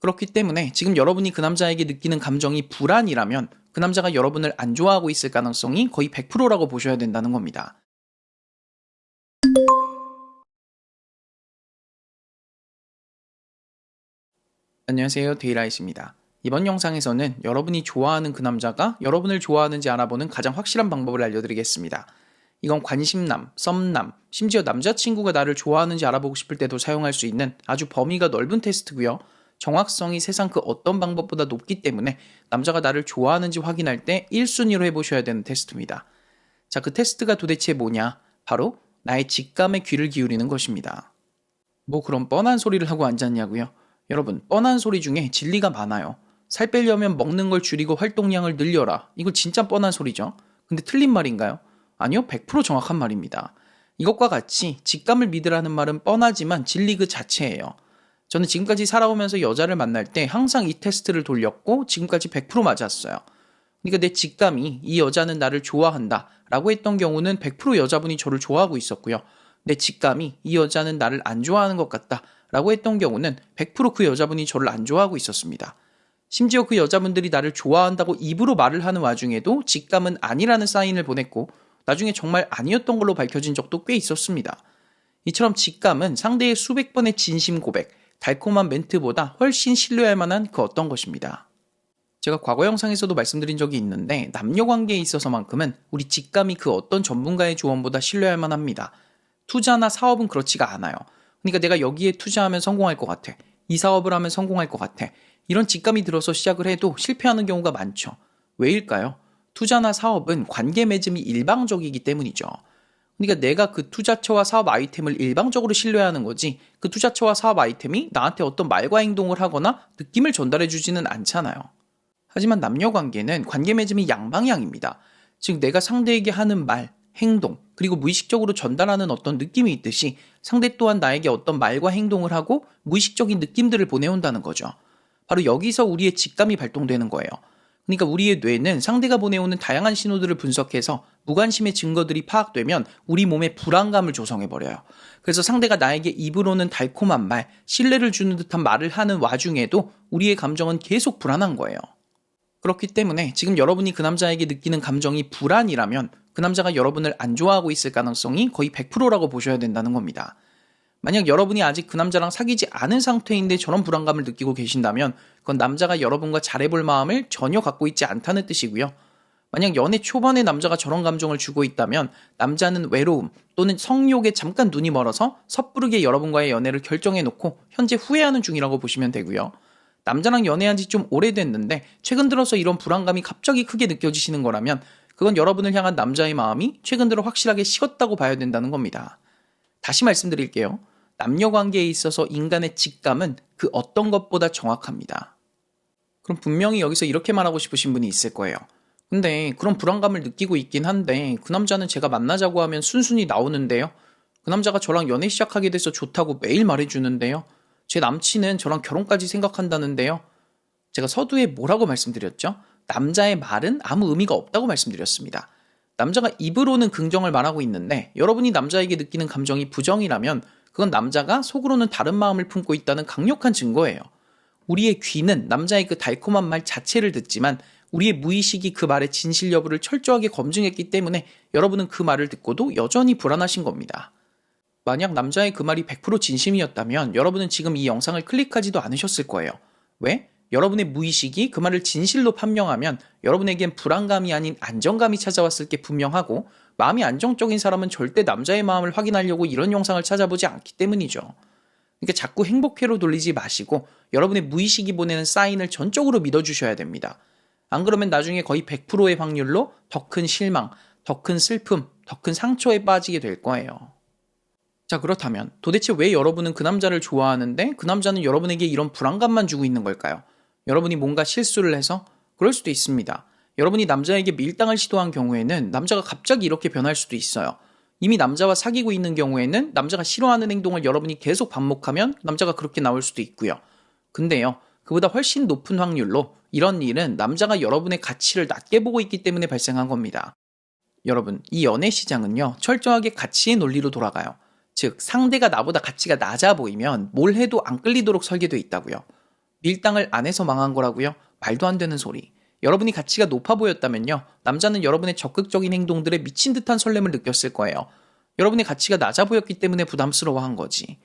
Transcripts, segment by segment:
그렇기 때문에 지금 여러분이 그 남자에게 느끼는 감정이 불안이라면 그 남자가 여러분을 안 좋아하고 있을 가능성이 거의 100%라고 보셔야 된다는 겁니다. 안녕하세요, 데이라이트입니다. 이번 영상에서는 여러분이 좋아하는 그 남자가 여러분을 좋아하는지 알아보는 가장 확실한 방법을 알려드리겠습니다. 이건 관심남, 썸남, 심지어 남자친구가 나를 좋아하는지 알아보고 싶을 때도 사용할 수 있는 아주 범위가 넓은 테스트고요. 정확성이 세상 그 어떤 방법보다 높기 때문에 남자가 나를 좋아하는지 확인할 때 1순위로 해보셔야 되는 테스트입니다. 자, 그 테스트가 도대체 뭐냐? 바로 나의 직감에 귀를 기울이는 것입니다. 뭐 그런 뻔한 소리를 하고 앉았냐고요? 여러분, 뻔한 소리 중에 진리가 많아요. 살 빼려면 먹는 걸 줄이고 활동량을 늘려라. 이거 진짜 뻔한 소리죠. 근데 틀린 말인가요? 아니요, 100% 정확한 말입니다. 이것과 같이 직감을 믿으라는 말은 뻔하지만 진리 그 자체예요. 저는 지금까지 살아오면서 여자를 만날 때 항상 이 테스트를 돌렸고 지금까지 100% 맞았어요. 그러니까 내 직감이 이 여자는 나를 좋아한다 라고 했던 경우는 100% 여자분이 저를 좋아하고 있었고요. 내 직감이 이 여자는 나를 안 좋아하는 것 같다 라고 했던 경우는 100%그 여자분이 저를 안 좋아하고 있었습니다. 심지어 그 여자분들이 나를 좋아한다고 입으로 말을 하는 와중에도 직감은 아니라는 사인을 보냈고 나중에 정말 아니었던 걸로 밝혀진 적도 꽤 있었습니다. 이처럼 직감은 상대의 수백 번의 진심 고백, 달콤한 멘트보다 훨씬 신뢰할 만한 그 어떤 것입니다. 제가 과거 영상에서도 말씀드린 적이 있는데 남녀 관계에 있어서만큼은 우리 직감이 그 어떤 전문가의 조언보다 신뢰할 만합니다. 투자나 사업은 그렇지가 않아요. 그러니까 내가 여기에 투자하면 성공할 것 같아. 이 사업을 하면 성공할 것 같아. 이런 직감이 들어서 시작을 해도 실패하는 경우가 많죠. 왜일까요? 투자나 사업은 관계 맺음이 일방적이기 때문이죠. 그러니까 내가 그 투자처와 사업 아이템을 일방적으로 신뢰하는 거지 그 투자처와 사업 아이템이 나한테 어떤 말과 행동을 하거나 느낌을 전달해 주지는 않잖아요. 하지만 남녀 관계는 관계 맺음이 양방향입니다. 즉 내가 상대에게 하는 말, 행동, 그리고 무의식적으로 전달하는 어떤 느낌이 있듯이 상대 또한 나에게 어떤 말과 행동을 하고 무의식적인 느낌들을 보내온다는 거죠. 바로 여기서 우리의 직감이 발동되는 거예요. 그러니까 우리의 뇌는 상대가 보내오는 다양한 신호들을 분석해서 무관심의 증거들이 파악되면 우리 몸에 불안감을 조성해버려요. 그래서 상대가 나에게 입으로는 달콤한 말, 신뢰를 주는 듯한 말을 하는 와중에도 우리의 감정은 계속 불안한 거예요. 그렇기 때문에 지금 여러분이 그 남자에게 느끼는 감정이 불안이라면 그 남자가 여러분을 안 좋아하고 있을 가능성이 거의 100%라고 보셔야 된다는 겁니다. 만약 여러분이 아직 그 남자랑 사귀지 않은 상태인데 저런 불안감을 느끼고 계신다면 그건 남자가 여러분과 잘해볼 마음을 전혀 갖고 있지 않다는 뜻이고요. 만약 연애 초반에 남자가 저런 감정을 주고 있다면 남자는 외로움 또는 성욕에 잠깐 눈이 멀어서 섣부르게 여러분과의 연애를 결정해놓고 현재 후회하는 중이라고 보시면 되고요. 남자랑 연애한 지 좀 오래됐는데 최근 들어서 이런 불안감이 갑자기 크게 느껴지시는 거라면 그건 여러분을 향한 남자의 마음이 최근 들어 확실하게 식었다고 봐야 된다는 겁니다. 다시 말씀드릴게요. 남녀 관계에 있어서 인간의 직감은 그 어떤 것보다 정확합니다. 그럼 분명히 여기서 이렇게 말하고 싶으신 분이 있을 거예요. 근데 그런 불안감을 느끼고 있긴 한데 그 남자는 제가 만나자고 하면 순순히 나오는데요. 그 남자가 저랑 연애 시작하게 돼서 좋다고 매일 말해주는데요. 제 남친은 저랑 결혼까지 생각한다는데요. 제가 서두에 뭐라고 말씀드렸죠? 남자의 말은 아무 의미가 없다고 말씀드렸습니다. 남자가 입으로는 긍정을 말하고 있는데 여러분이 남자에게 느끼는 감정이 부정이라면 그건 남자가 속으로는 다른 마음을 품고 있다는 강력한 증거예요. 우리의 귀는 남자의 그 달콤한 말 자체를 듣지만 우리의 무의식이 그 말의 진실 여부를 철저하게 검증했기 때문에 여러분은 그 말을 듣고도 여전히 불안하신 겁니다. 만약 남자의 그 말이 100% 진심이었다면 여러분은 지금 이 영상을 클릭하지도 않으셨을 거예요. 왜? 여러분의 무의식이 그 말을 진실로 판명하면 여러분에겐 불안감이 아닌 안정감이 찾아왔을 게 분명하고 마음이 안정적인 사람은 절대 남자의 마음을 확인하려고 이런 영상을 찾아보지 않기 때문이죠. 그러니까 자꾸 행복회로 돌리지 마시고 여러분의 무의식이 보내는 사인을 전적으로 믿어주셔야 됩니다. 안 그러면 나중에 거의 100%의 확률로 더 큰 실망, 더 큰 슬픔, 더 큰 상처에 빠지게 될 거예요. 자, 그렇다면 도대체 왜 여러분은 그 남자를 좋아하는데 그 남자는 여러분에게 이런 불안감만 주고 있는 걸까요? 여러분이 뭔가 실수를 해서? 그럴 수도 있습니다. 여러분이 남자에게 밀당을 시도한 경우에는 남자가 갑자기 이렇게 변할 수도 있어요. 이미 남자와 사귀고 있는 경우에는 남자가 싫어하는 행동을 여러분이 계속 반복하면 남자가 그렇게 나올 수도 있고요. 근데요, 그보다 훨씬 높은 확률로 이런 일은 남자가 여러분의 가치를 낮게 보고 있기 때문에 발생한 겁니다. 여러분, 이 연애 시장은요, 철저하게 가치의 논리로 돌아가요. 즉, 상대가 나보다 가치가 낮아 보이면 뭘 해도 안 끌리도록 설계되어 있다고요. 밀당을 안 해서 망한 거라고요? 말도 안 되는 소리. 여러분이 가치가 높아 보였다면요. 남자는 여러분의 적극적인 행동들에 미친 듯한 설렘을 느꼈을 거예요. 여러분의 가치가 낮아 보였기 때문에 부담스러워한 거지.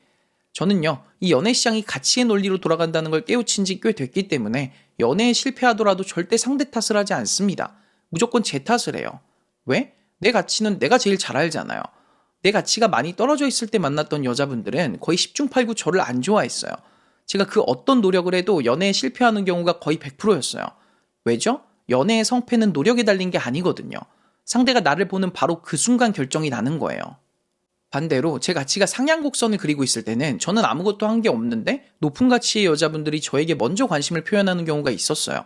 저는요, 이 연애 시장이 가치의 논리로 돌아간다는 걸 깨우친 지 꽤 됐기 때문에 연애에 실패하더라도 절대 상대 탓을 하지 않습니다. 무조건 제 탓을 해요. 왜? 내 가치는 내가 제일 잘 알잖아요. 내 가치가 많이 떨어져 있을 때 만났던 여자분들은 거의 10중 8구 저를 안 좋아했어요. 제가 그 어떤 노력을 해도 연애에 실패하는 경우가 거의 100%였어요. 왜죠? 연애의 성패는 노력에 달린 게 아니거든요. 상대가 나를 보는 바로 그 순간 결정이 나는 거예요. 반대로 제 가치가 상향곡선을 그리고 있을 때는 저는 아무것도 한 게 없는데 높은 가치의 여자분들이 저에게 먼저 관심을 표현하는 경우가 있었어요.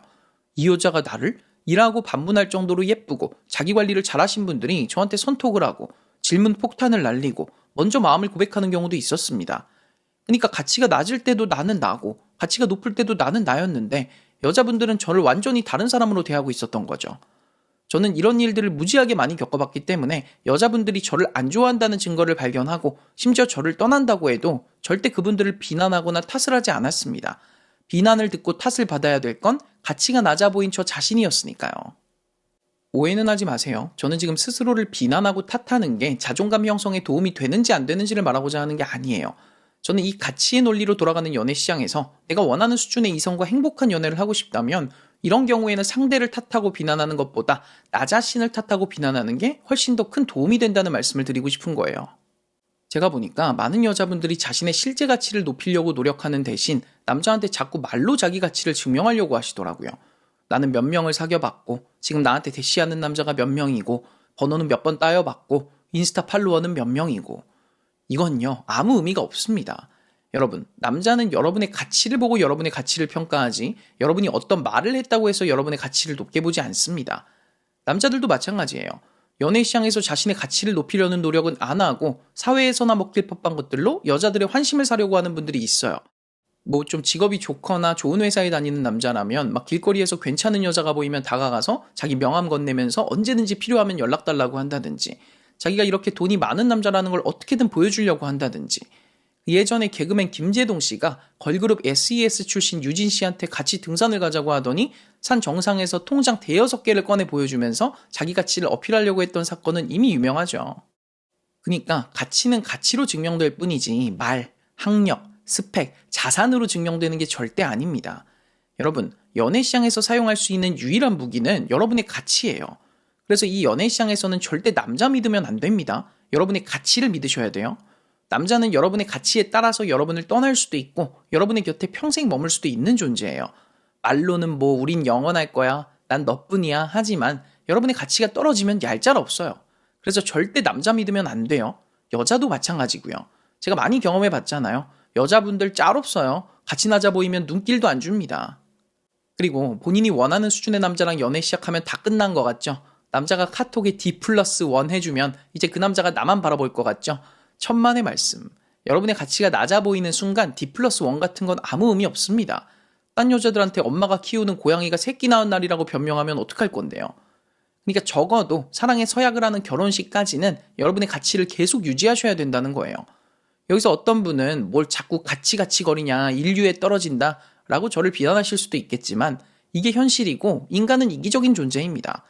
이 여자가 나를 일하고 반문할 정도로 예쁘고 자기 관리를 잘하신 분들이 저한테 선톡을 하고 질문 폭탄을 날리고 먼저 마음을 고백하는 경우도 있었습니다. 그러니까 가치가 낮을 때도 나는 나고 가치가 높을 때도 나는 나였는데 여자분들은 저를 완전히 다른 사람으로 대하고 있었던 거죠. 저는 이런 일들을 무지하게 많이 겪어봤기 때문에 여자분들이 저를 안 좋아한다는 증거를 발견하고 심지어 저를 떠난다고 해도 절대 그분들을 비난하거나 탓을 하지 않았습니다. 비난을 듣고 탓을 받아야 될 건 가치가 낮아 보인 저 자신이었으니까요. 오해는 하지 마세요. 저는 지금 스스로를 비난하고 탓하는 게 자존감 형성에 도움이 되는지 안 되는지를 말하고자 하는 게 아니에요. 저는 이 가치의 논리로 돌아가는 연애 시장에서 내가 원하는 수준의 이성과 행복한 연애를 하고 싶다면 이런 경우에는 상대를 탓하고 비난하는 것보다 나 자신을 탓하고 비난하는 게 훨씬 더 큰 도움이 된다는 말씀을 드리고 싶은 거예요. 제가 보니까 많은 여자분들이 자신의 실제 가치를 높이려고 노력하는 대신 남자한테 자꾸 말로 자기 가치를 증명하려고 하시더라고요. 나는 몇 명을 사귀어봤고 지금 나한테 대시하는 남자가 몇 명이고 번호는 몇 번 따여봤고 인스타 팔로워는 몇 명이고 이건요 아무 의미가 없습니다. 여러분, 남자는 여러분의 가치를 보고 여러분의 가치를 평가하지 여러분이 어떤 말을 했다고 해서 여러분의 가치를 높게 보지 않습니다. 남자들도 마찬가지예요. 연애 시장에서 자신의 가치를 높이려는 노력은 안 하고 사회에서나 먹힐 법한 것들로 여자들의 환심을 사려고 하는 분들이 있어요. 뭐 좀 직업이 좋거나 좋은 회사에 다니는 남자라면 막 길거리에서 괜찮은 여자가 보이면 다가가서 자기 명함 건네면서 언제든지 필요하면 연락 달라고 한다든지 자기가 이렇게 돈이 많은 남자라는 걸 어떻게든 보여주려고 한다든지 예전에 개그맨 김재동 씨가 걸그룹 SES 출신 유진 씨한테 같이 등산을 가자고 하더니 산 정상에서 통장 대여섯 개를 꺼내 보여주면서 자기 가치를 어필하려고 했던 사건은 이미 유명하죠. 그러니까 가치는 가치로 증명될 뿐이지 말, 학력, 스펙, 자산으로 증명되는 게 절대 아닙니다. 여러분, 연애 시장에서 사용할 수 있는 유일한 무기는 여러분의 가치예요. 그래서 이 연애 시장에서는 절대 남자 믿으면 안 됩니다. 여러분의 가치를 믿으셔야 돼요. 남자는 여러분의 가치에 따라서 여러분을 떠날 수도 있고 여러분의 곁에 평생 머물 수도 있는 존재예요. 말로는 뭐 우린 영원할 거야, 난 너뿐이야 하지만 여러분의 가치가 떨어지면 얄짤 없어요. 그래서 절대 남자 믿으면 안 돼요. 여자도 마찬가지고요. 제가 많이 경험해 봤잖아요. 여자분들 짤 없어요. 같이 나자 보이면 눈길도 안 줍니다. 그리고 본인이 원하는 수준의 남자랑 연애 시작하면 다 끝난 것 같죠? 남자가 카톡에 D+1 해주면 이제 그 남자가 나만 바라볼 것 같죠? 천만의 말씀. 여러분의 가치가 낮아 보이는 순간 D+1 같은 건 아무 의미 없습니다. 딴 여자들한테 엄마가 키우는 고양이가 새끼 낳은 날이라고 변명하면 어떡할 건데요. 그러니까 적어도 사랑의 서약을 하는 결혼식까지는 여러분의 가치를 계속 유지하셔야 된다는 거예요. 여기서 어떤 분은 뭘 자꾸 가치 거리냐, 인류에 떨어진다 라고 저를 비난하실 수도 있겠지만 이게 현실이고 인간은 이기적인 존재입니다.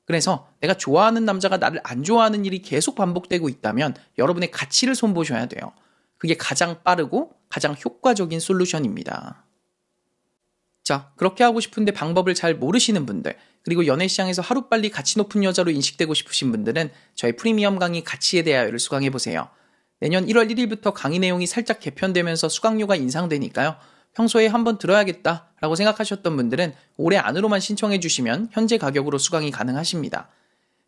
그래서 내가 좋아하는 남자가 나를 안 좋아하는 일이 계속 반복되고 있다면 여러분의 가치를 손보셔야 돼요. 그게 가장 빠르고 가장 효과적인 솔루션입니다. 자, 그렇게 하고 싶은데 방법을 잘 모르시는 분들, 그리고 연애 시장에서 하루빨리 가치 높은 여자로 인식되고 싶으신 분들은 저희 프리미엄 강의 가치에 대하여를 수강해보세요. 내년 1월 1일부터 강의 내용이 살짝 개편되면서 수강료가 인상되니까요. 평소에 한번 들어야겠다라고 생각하셨던 분들은 올해 안으로만 신청해 주시면 현재 가격으로 수강이 가능하십니다.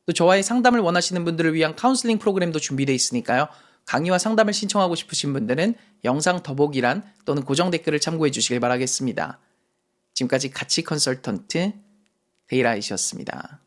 또 저와의 상담을 원하시는 분들을 위한 카운슬링 프로그램도 준비되어 있으니까요. 강의와 상담을 신청하고 싶으신 분들은 영상 더보기란 또는 고정 댓글을 참고해 주시길 바라겠습니다. 지금까지 가치 컨설턴트 데이라이시였습니다.